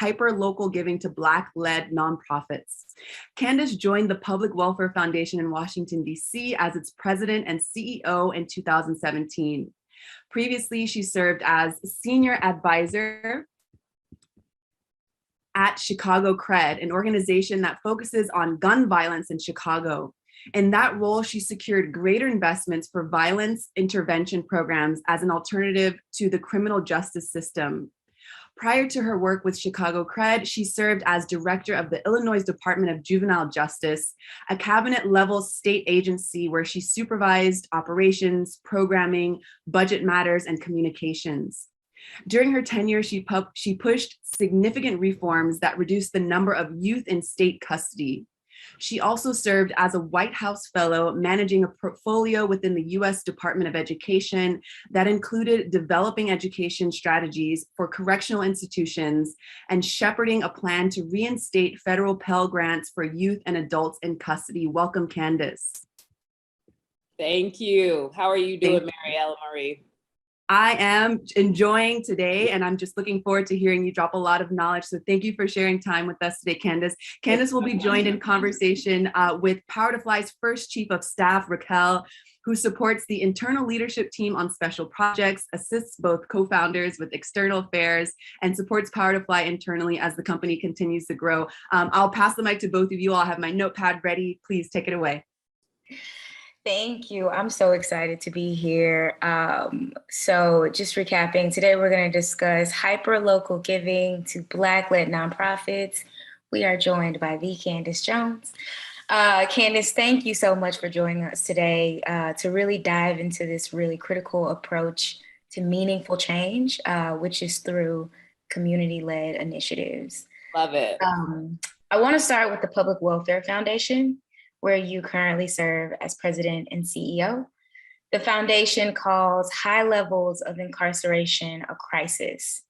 hyper-local giving to Black-led nonprofits. Candice joined the Public Welfare Foundation in Washington, D.C. as its president and CEO in 2017. Previously, she served as senior advisor at Chicago CRED, an organization that focuses on gun violence in Chicago. In that role, she secured greater investments for violence intervention programs as an alternative to the criminal justice system. Prior to her work with Chicago CRED, she served as director of the Illinois Department of Juvenile Justice, a cabinet-level state agency where she supervised operations, programming, budget matters, and communications. During her tenure, she pushed significant reforms that reduced the number of youth in state custody. She also served as a White House Fellow, managing a portfolio within the U.S. Department of Education that included developing education strategies for correctional institutions and shepherding a plan to reinstate federal Pell Grants for youth and adults in custody. Welcome, Candice. Thank you. How are you doing, Mariella Marie? I am enjoying today, and I'm just looking forward to hearing you drop a lot of knowledge. So thank you for sharing time with us today, Candice. Candice will be joined in conversation with Power to Fly's first Chief of Staff, Raquel, who supports the internal leadership team on special projects, assists both co-founders with external affairs, and supports Power to Fly internally as the company continues to grow. I'll pass the mic to both of you. I'll have my notepad ready. Please take it away. Thank you. I'm so excited to be here. So just recapping, today we're going to discuss hyper-local giving to Black-led nonprofits. We are joined by the Candice Jones. Candice, thank you so much for joining us today to really dive into this really critical approach to meaningful change, which is through community-led initiatives. Love it. I want to start with the Public Welfare Foundation, where you currently serve as president and CEO. The foundation calls high levels of incarceration a crisis.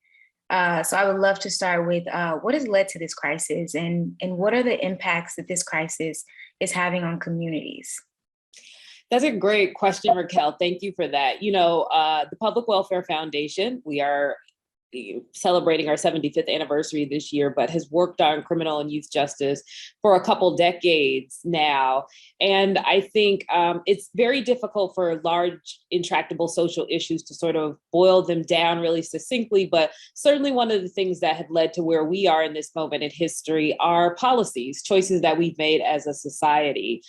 So I would love to start with what has led to this crisis and what are the impacts that this crisis is having on communities? That's a great question, Raquel. Thank you for that. You know, the Public Welfare Foundation, we are celebrating our 75th anniversary this year, but has worked on criminal and youth justice for a couple decades now. And I think it's very difficult for large, intractable social issues to sort of boil them down really succinctly. But certainly one of the things that have led to where we are in this moment in history are policies, choices that we've made as a society.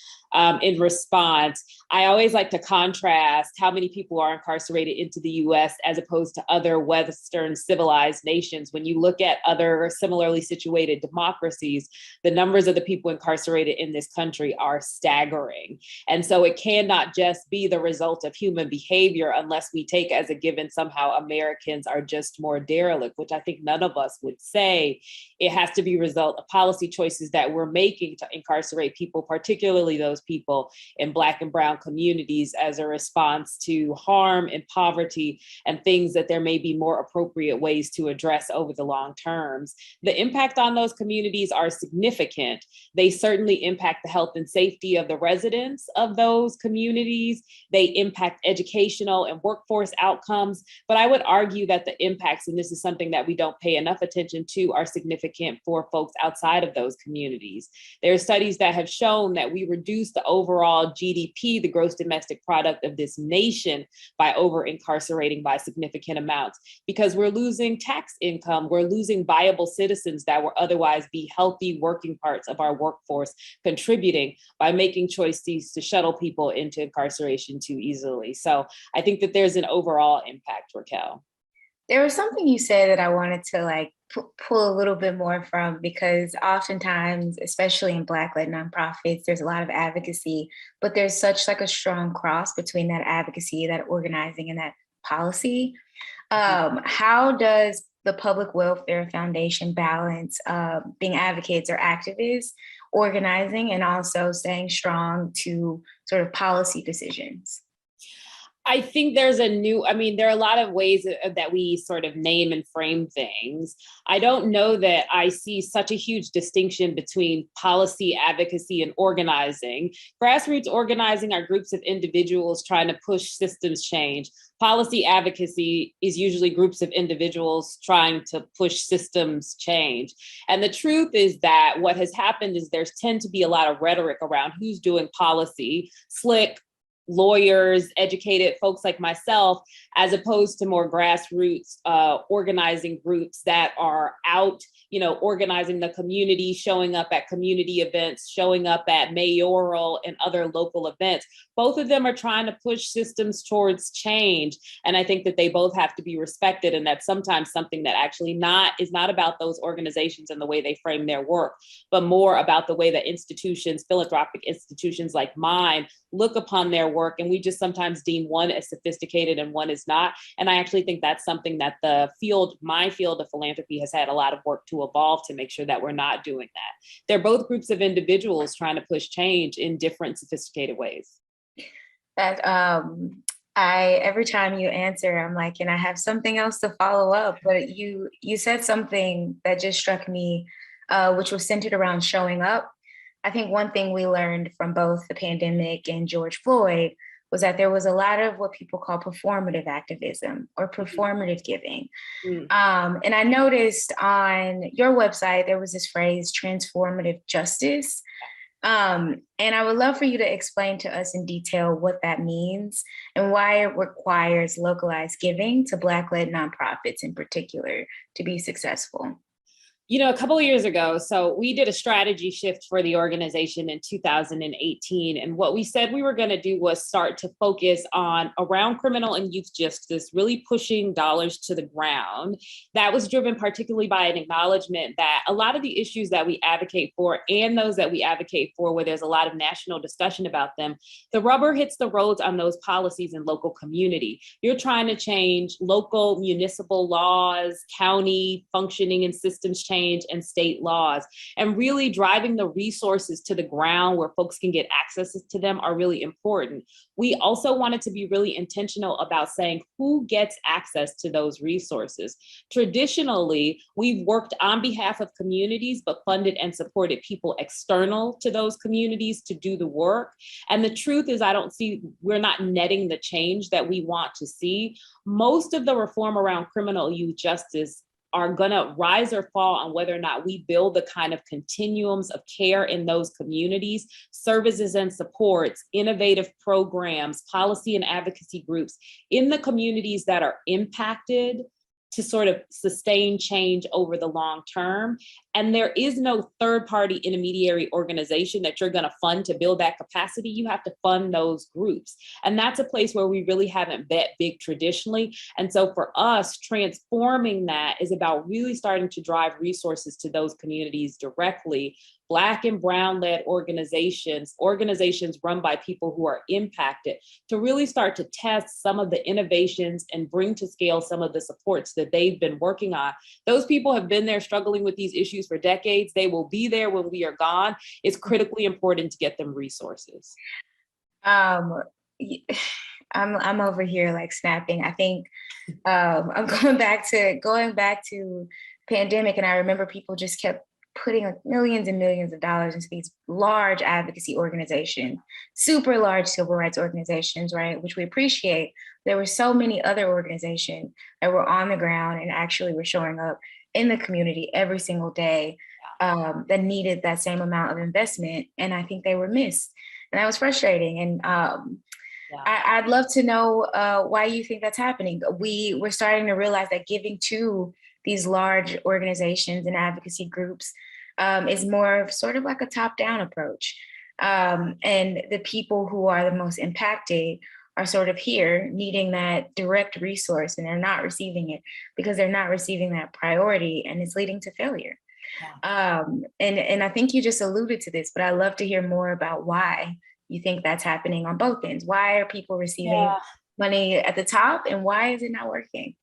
In response, I always like to contrast how many people are incarcerated into the US as opposed to other Western civilized nations. When you look at other similarly situated democracies, the numbers of the people incarcerated in this country are staggering. And so it cannot just be the result of human behavior unless we take as a given somehow Americans are just more derelict, which I think none of us would say. It has to be a result of policy choices that we're making to incarcerate people, particularly those people in Black and Brown communities, as a response to harm and poverty and things that there may be more appropriate ways to address over the long terms. The impact on those communities are significant. They certainly impact the health and safety of the residents of those communities. They impact educational and workforce outcomes. But I would argue that the impacts, and this is something that we don't pay enough attention to, are significant for folks outside of those communities. There are studies that have shown that we reduce the overall GDP, the gross domestic product of this nation, by over incarcerating by significant amounts, because we're losing tax income, we're losing viable citizens that would otherwise be healthy working parts of our workforce, contributing by making choices to shuttle people into incarceration too easily. So I think that there's an overall impact, Raquel. There was something you said that I wanted to pull a little bit more from, because oftentimes, especially in Black-led nonprofits, there's a lot of advocacy, but there's such a strong cross between that advocacy, that organizing, and that policy. How does the Public Welfare Foundation balance being advocates or activists, organizing, and also staying strong to sort of policy decisions? I think there are a lot of ways that we sort of name and frame things. I don't know that I see such a huge distinction between policy, advocacy, and organizing. Grassroots organizing are groups of individuals trying to push systems change. Policy advocacy is usually groups of individuals trying to push systems change. And the truth is that what has happened is there's tend to be a lot of rhetoric around who's doing policy, slick lawyers, educated folks like myself, as opposed to more grassroots organizing groups that are out, organizing the community, showing up at community events, showing up at mayoral and other local events. Both of them are trying to push systems towards change. And I think that they both have to be respected. And that's sometimes something that actually is not about those organizations and the way they frame their work, but more about the way that institutions, philanthropic institutions like mine, look upon their work. And we just sometimes deem one as sophisticated and one is not. And I actually think that's something that my field of philanthropy has had a lot of work to evolve to make sure that we're not doing that. They're both groups of individuals trying to push change in different sophisticated ways. That every time you answer, I'm like, and I have something else to follow up, but you said something that just struck me, which was centered around showing up. I think one thing we learned from both the pandemic and George Floyd was that there was a lot of what people call performative activism or performative giving. And I noticed on your website, there was this phrase, transformative justice. And I would love for you to explain to us in detail what that means and why it requires localized giving to Black-led nonprofits in particular to be successful. A couple of years ago, so we did a strategy shift for the organization in 2018. And what we said we were going to do was start to focus on around criminal and youth justice, really pushing dollars to the ground. That was driven particularly by an acknowledgement that a lot of the issues that we advocate for and those that we advocate for, where there's a lot of national discussion about them, the rubber hits the roads on those policies in local community. You're trying to change local municipal laws, county functioning and systems change, and state laws, and really driving the resources to the ground where folks can get access to them are really important. We also wanted to be really intentional about saying who gets access to those resources. Traditionally, we've worked on behalf of communities, but funded and supported people external to those communities to do the work. And the truth is, we're not netting the change that we want to see. Most of the reform around criminal youth justice are going to rise or fall on whether or not we build the kind of continuums of care in those communities, services and supports, innovative programs, policy and advocacy groups in the communities that are impacted to sort of sustain change over the long term. And there is no third-party intermediary organization that you're going to fund to build that capacity. You have to fund those groups. And that's a place where we really haven't bet big traditionally. And so for us, transforming that is about really starting to drive resources to those communities directly. Black and brown-led organizations run by people who are impacted, to really start to test some of the innovations and bring to scale some of the supports that they've been working on. Those people have been there struggling with these issues for decades. They will be there when we are gone. It's critically important to get them resources. I'm over here like snapping. I think I'm going back to pandemic, and I remember people just kept putting like millions and millions of dollars into these large advocacy organizations, super large civil rights organizations, right? Which we appreciate. There were so many other organizations that were on the ground and actually were showing up in the community every single day that needed that same amount of investment. And I think they were missed. And that was frustrating. And I'd love to know why you think that's happening. We're starting to realize that giving to these large organizations and advocacy groups is more of sort of like a top-down approach. And the people who are the most impacted are sort of here needing that direct resource, and they're not receiving it because they're not receiving that priority, and it's leading to failure. And I think you just alluded to this, but I'd love to hear more about why you think that's happening on both ends. Why are people receiving money at the top, and why is it not working?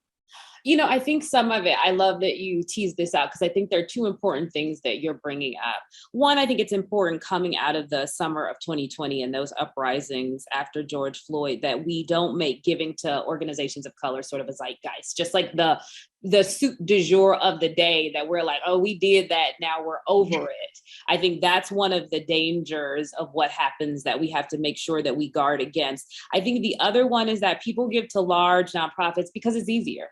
I think some of it, I love that you tease this out because I think there are two important things that you're bringing up. One, I think it's important coming out of the summer of 2020 and those uprisings after George Floyd that we don't make giving to organizations of color sort of a zeitgeist, just like the soup du jour of the day that we're like, oh, we did that, now we're over it. I think that's one of the dangers of what happens that we have to make sure that we guard against. I think the other one is that people give to large nonprofits because it's easier.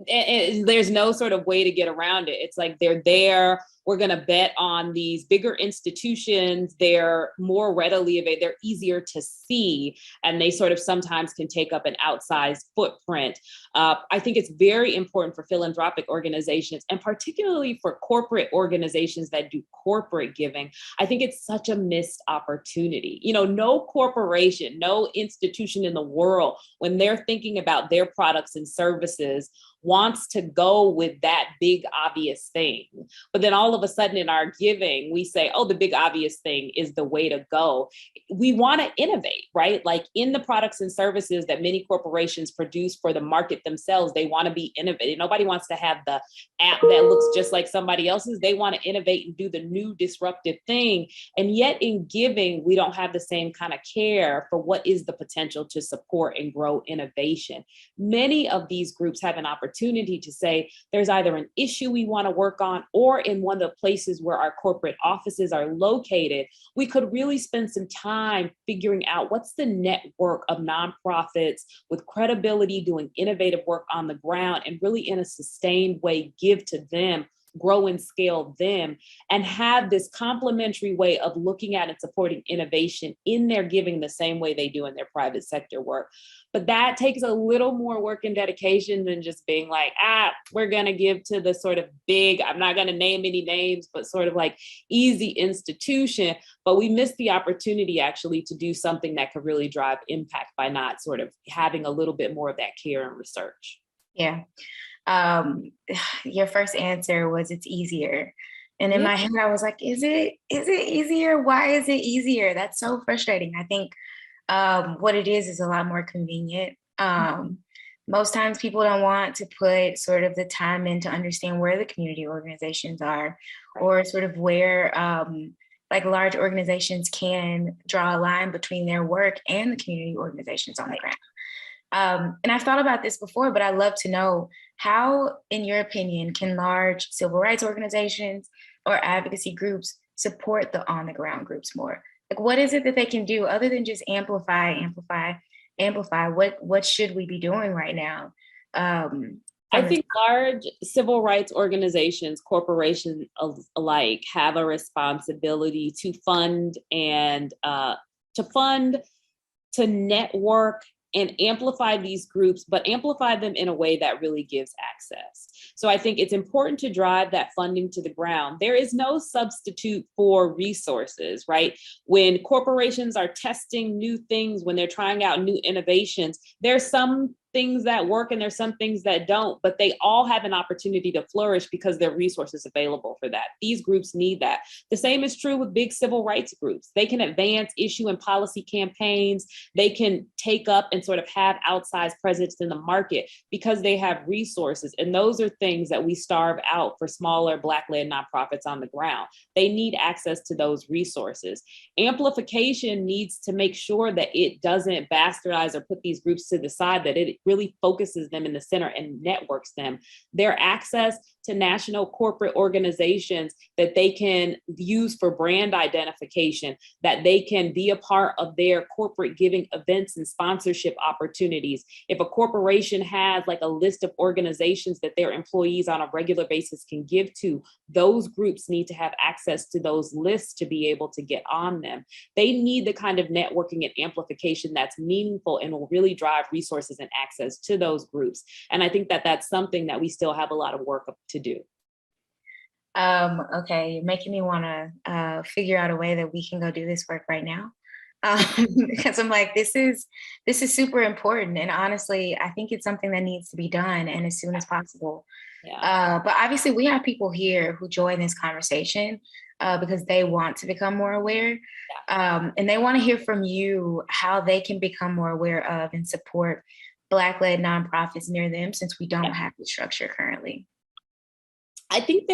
There's no sort of way to get around it. It's like they're there. We're going to bet on these bigger institutions. They're more readily available. They're easier to see, and they sort of sometimes can take up an outsized footprint. I think it's very important for philanthropic organizations, and particularly for corporate organizations that do corporate giving. I think it's such a missed opportunity. No corporation, no institution in the world, when they're thinking about their products and services, wants to go with that big obvious thing. But then all of a sudden in our giving, we say, oh, the big obvious thing is the way to go. We want to innovate, right? Like in the products and services that many corporations produce for the market themselves, they want to be innovative. Nobody wants to have the app that looks just like somebody else's. They want to innovate and do the new disruptive thing. And yet in giving, we don't have the same kind of care for what is the potential to support and grow innovation. Many of these groups have an opportunity to say there's either an issue we want to work on, or in one of the places where our corporate offices are located, we could really spend some time figuring out what's the network of nonprofits with credibility doing innovative work on the ground, and really in a sustained way give to them, grow and scale them, and have this complementary way of looking at and supporting innovation in their giving the same way they do in their private sector work. But that takes a little more work and dedication than just being like, we're going to give to the sort of big, I'm not going to name any names, but sort of like easy institution. But we missed the opportunity actually to do something that could really drive impact by not sort of having a little bit more of that care and research. Yeah. Your first answer was it's easier. And in my head, I was like, is it easier? Why is it easier? That's so frustrating. I think what it is a lot more convenient. Most times people don't want to put sort of the time in to understand where the community organizations are, or sort of where like large organizations can draw a line between their work and the community organizations on the ground. And I've thought about this before, but I'd love to know how, in your opinion, can large civil rights organizations or advocacy groups support the on the ground groups more? Like, what is it that they can do other than just amplify? What should we be doing right now? I think large civil rights organizations, corporations alike, have a responsibility to fund and to network and amplify these groups, but amplify them in a way that really gives access. So I think it's important to drive that funding to the ground. There is no substitute for resources, right? When corporations are testing new things, when they're trying out new innovations, there's some things that work and there's some things that don't, but they all have an opportunity to flourish because there are resources available for that. These groups need that. The same is true with big civil rights groups. They can advance issue and policy campaigns. They can take up and sort of have outsized presence in the market because they have resources. And those are things that we starve out for smaller Black-led nonprofits on the ground. They need access to those resources. Amplification needs to make sure that it doesn't bastardize or put these groups to the side, that it really focuses them in the center and networks them. Their access to national corporate organizations that they can use for brand identification, that they can be a part of their corporate giving events and sponsorship opportunities. If a corporation has like a list of organizations that their employees on a regular basis can give to, those groups need to have access to those lists to be able to get on them. They need the kind of networking and amplification that's meaningful and will really drive resources and access to those groups. And I think that that's something that we still have a lot of work to do. Okay, you're making me want to figure out a way that we can go do this work right now. Because I'm like, this is super important. And honestly, I think it's something that needs to be done and as soon as possible. Yeah. But obviously we have people here who join this conversation because they want to become more aware. Yeah. And they want to hear from you how they can become more aware of and support Black-led nonprofits near them, since we don't have the structure currently? I think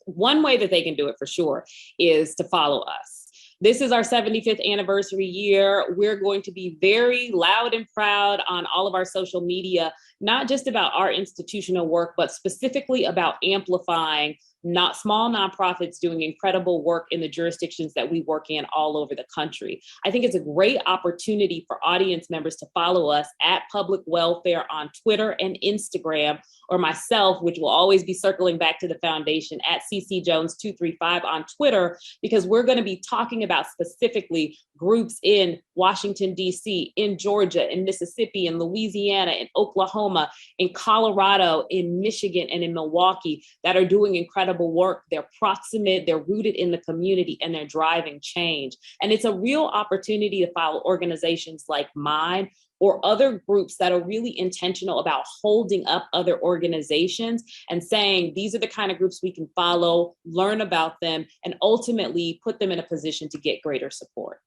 one way that they can do it for sure is to follow us. This is our 75th anniversary year. We're going to be very loud and proud on all of our social media, not just about our institutional work, but specifically about amplifying not small nonprofits doing incredible work in the jurisdictions that we work in all over the country. I think it's a great opportunity for audience members to follow us at Public Welfare on Twitter and Instagram, or myself, which will always be circling back to the foundation, at CC Jones 235 on Twitter, because we're going to be talking about specifically groups in Washington, D.C., in Georgia, in Mississippi, in Louisiana, in Oklahoma, in Colorado, in Michigan, and in Milwaukee that are doing incredible work. They're proximate, they're rooted in the community, and they're driving change. And it's a real opportunity to follow organizations like mine or other groups that are really intentional about holding up other organizations and saying, these are the kind of groups we can follow, learn about them, and ultimately put them in a position to get greater support.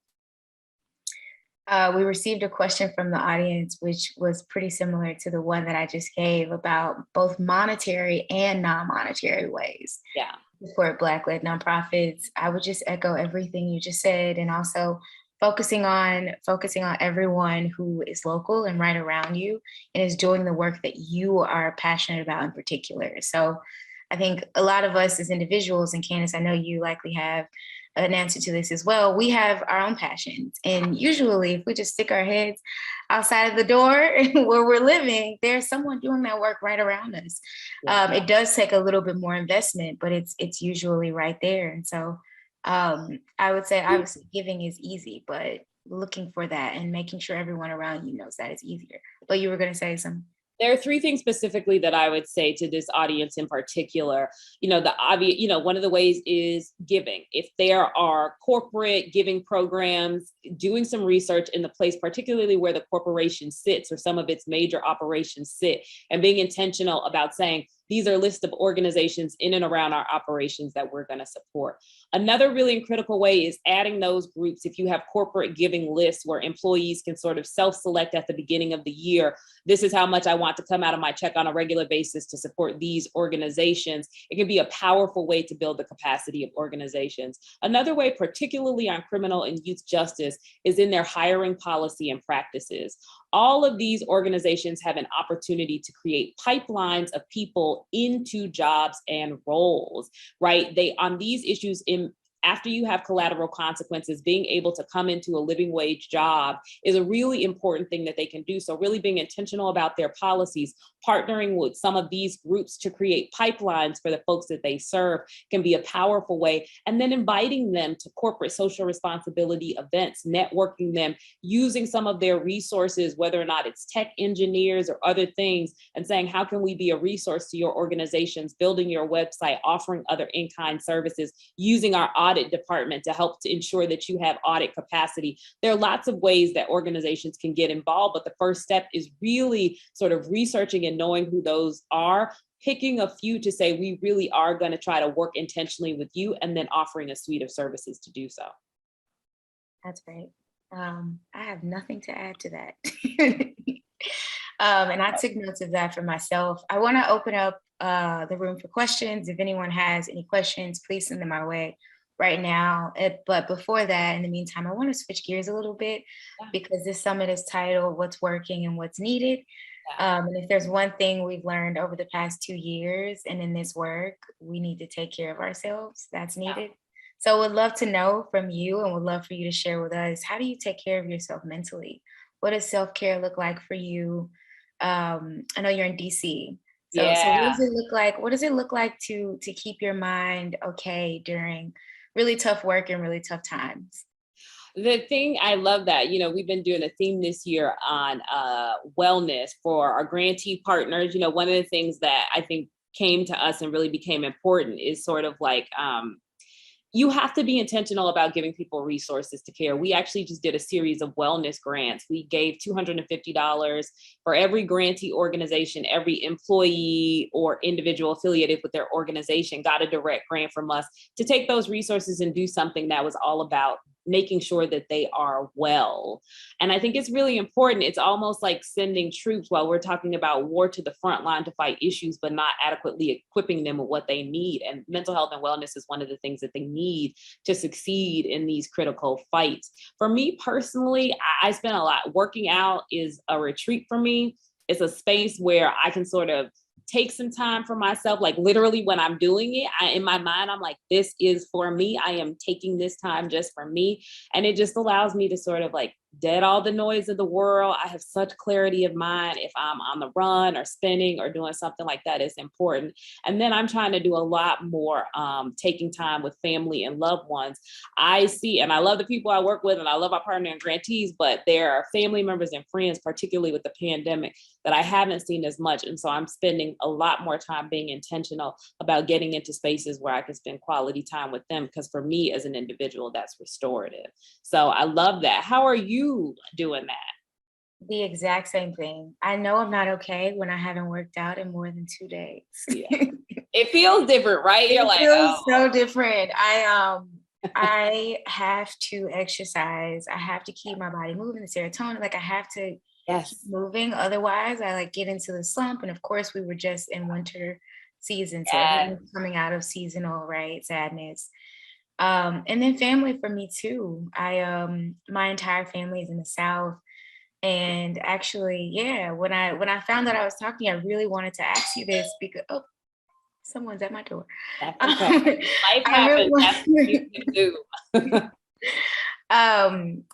We received a question from the audience, which was pretty similar to the one that I just gave, about both monetary and non-monetary ways to support Black-led nonprofits. I would just echo everything you just said, and also focusing on everyone who is local and right around you and is doing the work that you are passionate about in particular. So I think a lot of us as individuals, and Candice, I know you likely have an answer to this as well, we have our own passions. And usually if we just stick our heads outside of the door where we're living, there's someone doing that work right around us. It does take a little bit more investment, but it's usually right there. And so I would say obviously giving is easy, but looking for that and making sure everyone around you knows that is easier. But you were going to say something. There are three things specifically that I would say to this audience in particular. The obvious, one of the ways is giving. If there are corporate giving programs, doing some research in the place, particularly where the corporation sits or some of its major operations sit, and being intentional about saying, these are lists of organizations in and around our operations that we're going to support. Another really critical way is adding those groups. If you have corporate giving lists where employees can sort of self-select at the beginning of the year, this is how much I want to come out of my check on a regular basis to support these organizations. It can be a powerful way to build the capacity of organizations. Another way, particularly on criminal and youth justice, is in their hiring policy and practices. All of these organizations have an opportunity to create pipelines of people into jobs and roles, right? On these issues, after you have collateral consequences, being able to come into a living wage job is a really important thing that they can do. So really being intentional about their policies, partnering with some of these groups to create pipelines for the folks that they serve can be a powerful way. And then inviting them to corporate social responsibility events, networking them, using some of their resources, whether or not it's tech engineers or other things, and saying, how can we be a resource to your organizations, building your website, offering other in-kind services, using our audit department to help to ensure that you have audit capacity. There are lots of ways that organizations can get involved, but the first step is really sort of researching and knowing who those are, picking a few to say, we really are going to try to work intentionally with you, and then offering a suite of services to do so. That's great. I have nothing to add to that. And I took notes of that for myself. I want to open up the room for questions. If anyone has any questions, please send them our way right now. But before that, in the meantime, I want to switch gears a little bit because this summit is titled What's Working and What's Needed. And if there's one thing we've learned over the past 2 years and in this work, we need to take care of ourselves. That's needed. So would love to know from you, and would love for you to share with us, how do you take care of yourself mentally? What does self-care look like for you? I know you're in DC. So what does it look like? What does it look like to keep your mind okay during really tough work and really tough times? The thing, I love that, we've been doing a theme this year on wellness for our grantee partners. One of the things that I think came to us and really became important is sort of like, you have to be intentional about giving people resources to care. We actually just did a series of wellness grants. We gave $250 for every grantee organization. Every employee or individual affiliated with their organization got a direct grant from us to take those resources and do something that was all about making sure that they are well. And I think it's really important. It's almost like sending troops while we're talking about war to the front line to fight issues, but not adequately equipping them with what they need. And mental health and wellness is one of the things that they need to succeed in these critical fights. For me personally, I spend a lot. Working out is a retreat for me. It's a space where I can sort of take some time for myself. Like literally when I'm doing it, in my mind, I'm like, this is for me. I am taking this time just for me. And it just allows me to sort of like dead all the noise of the world. I have such clarity of mind. If I'm on the run or spinning or doing something like that, it's important. And then I'm trying to do a lot more taking time with family and loved ones. I see, and I love the people I work with, and I love our partner and grantees, but there are family members and friends, particularly with the pandemic, that I haven't seen as much. And so I'm spending a lot more time being intentional about getting into spaces where I can spend quality time with them, because for me as an individual, that's restorative. So I love that. How are you doing that? The exact same thing. I know I'm not okay when I haven't worked out in more than 2 days. Yeah. It feels different, right? You're like, feels so different. I have to exercise. I have to keep my body moving, the serotonin. Like I have to keep moving. Otherwise, I like get into the slump. And of course, we were just in winter season, so everyone's coming out of seasonal, right? Sadness. And then family for me too. My entire family is in the South. And actually, yeah, when I found that I was talking, I really wanted to ask you this because someone's at my door. That's okay. Life happens. That's what you can do.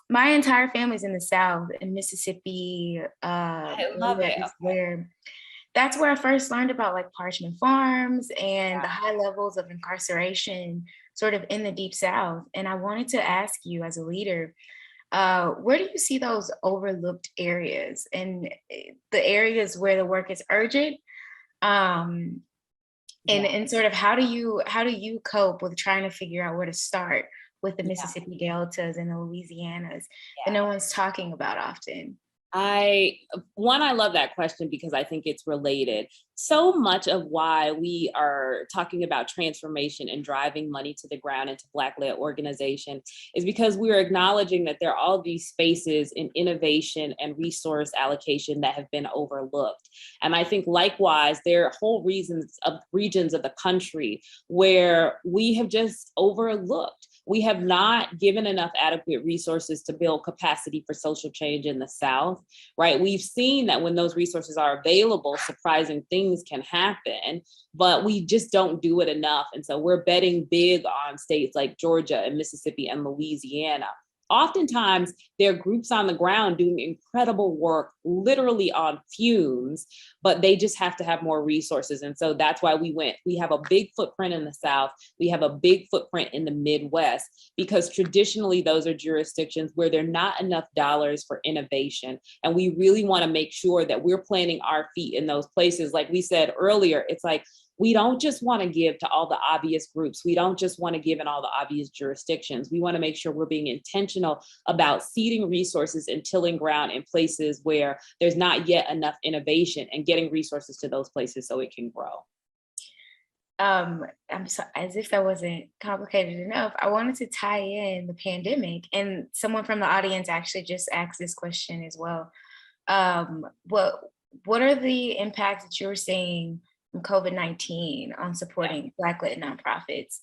My entire family's in the South, in Mississippi. I love it. That's where I first learned about like parchment farms and the high levels of incarceration sort of in the Deep South. And I wanted to ask you as a leader, where do you see those overlooked areas and the areas where the work is urgent? And sort of how do you cope with trying to figure out where to start with the Mississippi Deltas and the Louisianas that no one's talking about often? I love that question because I think it's related. So much of why we are talking about transformation and driving money to the ground into Black-led organization is because we are acknowledging that there are all these spaces in innovation and resource allocation that have been overlooked. And I think likewise, there are whole regions of the country where we have just overlooked. We have not given enough adequate resources to build capacity for social change in the South, right? We've seen that when those resources are available, surprising things can happen, but we just don't do it enough. And so we're betting big on states like Georgia and Mississippi and Louisiana. Oftentimes, there are groups on the ground doing incredible work, literally on fumes, but they just have to have more resources. And so that's why we have a big footprint in the South. We have a big footprint in the Midwest, because traditionally those are jurisdictions where there are not enough dollars for innovation. And we really want to make sure that we're planting our feet in those places. Like we said earlier, it's like, we don't just want to give to all the obvious groups. We don't just want to give in all the obvious jurisdictions. We want to make sure we're being intentional about seeding resources and tilling ground in places where there's not yet enough innovation and getting resources to those places so it can grow. I'm so, as if that wasn't complicated enough, I wanted to tie in the pandemic, and someone from the audience actually just asked this question as well. What are the impacts that you're seeing from COVID-19 on supporting Black-led nonprofits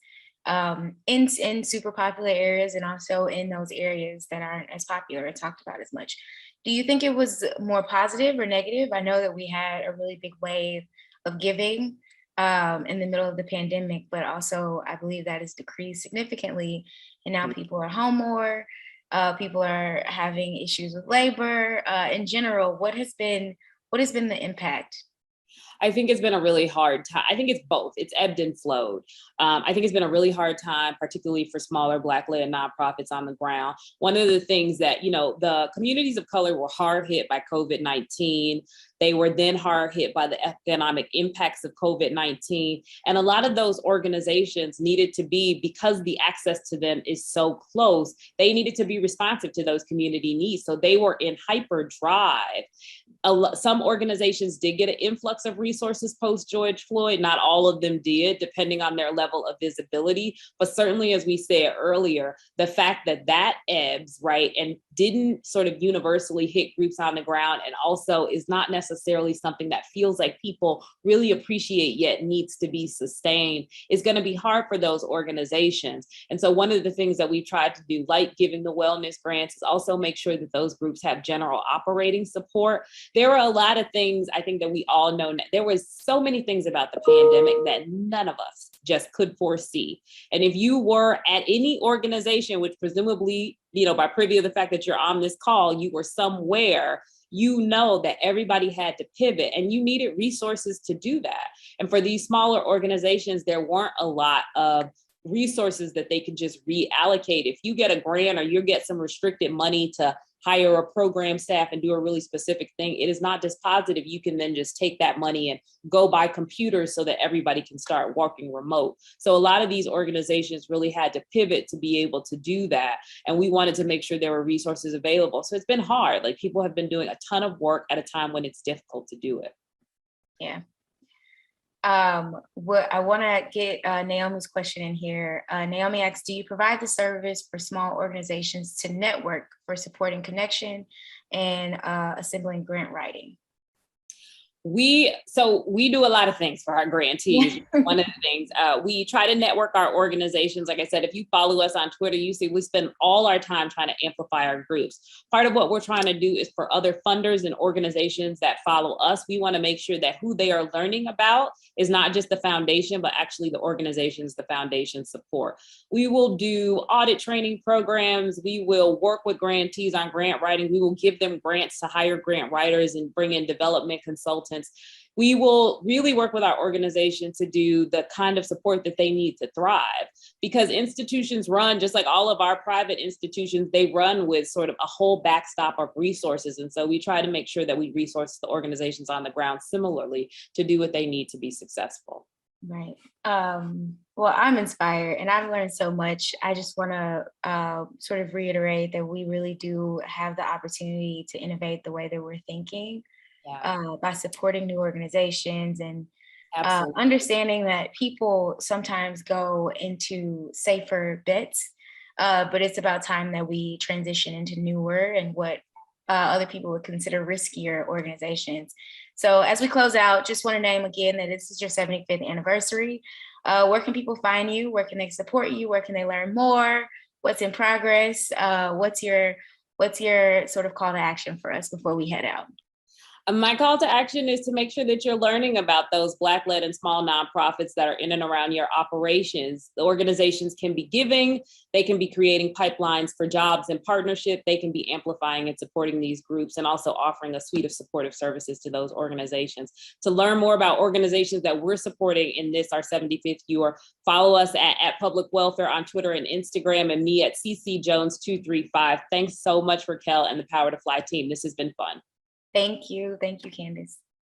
in super popular areas and also in those areas that aren't as popular or talked about as much? Do you think it was more positive or negative? I know that we had a really big wave of giving in the middle of the pandemic, but also I believe that has decreased significantly. And now people are home more, people are having issues with labor. In general, what has been the impact? I think it's been a really hard time. I think it's both. It's ebbed and flowed. I think it's been a really hard time, particularly for smaller Black-led nonprofits on the ground. One of the things that, the communities of color were hard hit by COVID-19. They were then hard hit by the economic impacts of COVID-19. And a lot of those organizations needed to be, because the access to them is so close, they needed to be responsive to those community needs. So they were in hyperdrive. some organizations did get an influx of resources post George Floyd. Not all of them did, depending on their level of visibility. But certainly, as we said earlier, the fact that that ebbs, right, and didn't sort of universally hit groups on the ground, and also is not necessarily something that feels like people really appreciate yet needs to be sustained, is going to be hard for those organizations. And so one of the things that we tried to do, like giving the wellness grants, is also make sure that those groups have general operating support. There were a lot of things I think that we all know. There was so many things about the pandemic that none of us just could foresee. And if you were at any organization, which presumably, by privy of the fact that you're on this call, you were somewhere, you know that everybody had to pivot and you needed resources to do that. And for these smaller organizations, there weren't a lot of resources that they could just reallocate. If you get a grant or you get some restricted money to hire a program staff and do a really specific thing, it is not dispositive. You can then just take that money and go buy computers so that everybody can start working remote. So a lot of these organizations really had to pivot to be able to do that. And we wanted to make sure there were resources available. So it's been hard. Like, people have been doing a ton of work at a time when it's difficult to do it. Yeah. What I want to get Naomi's question in here. Naomi asks, do you provide the service for small organizations to network for supporting connection and assembling grant writing? We do a lot of things for our grantees. One of the things, we try to network our organizations. Like I said, if you follow us on Twitter, you see we spend all our time trying to amplify our groups. Part of what we're trying to do is for other funders and organizations that follow us, we want to make sure that who they are learning about is not just the foundation, but actually the organizations the foundation support. We will do audit training programs. We will work with grantees on grant writing. We will give them grants to hire grant writers and bring in development consultants. We will really work with our organization to do the kind of support that they need to thrive, because institutions run, just like all of our private institutions, they run with sort of a whole backstop of resources. And so we try to make sure that we resource the organizations on the ground similarly to do what they need to be successful. Right. Well, I'm inspired and I've learned so much. I just want to sort of reiterate that we really do have the opportunity to innovate the way that we're thinking. By supporting new organizations and understanding that people sometimes go into safer bets, but it's about time that we transition into newer and what other people would consider riskier organizations. So as we close out, just want to name again that this is your 75th anniversary. Where can people find you? Where can they support you? Where can they learn more? What's in progress? What's your sort of call to action for us before we head out? My call to action is to make sure that you're learning about those Black-led and small nonprofits that are in and around your operations. The organizations can be giving, they can be creating pipelines for jobs and partnership, they can be amplifying and supporting these groups, and also offering a suite of supportive services to those organizations. To learn more about organizations that we're supporting in this, our 75th year, follow us at Public Welfare on Twitter and Instagram, and me at CCJones235. Thanks so much, Raquel and the Power to Fly team. This has been fun. Thank you. Thank you, Candice.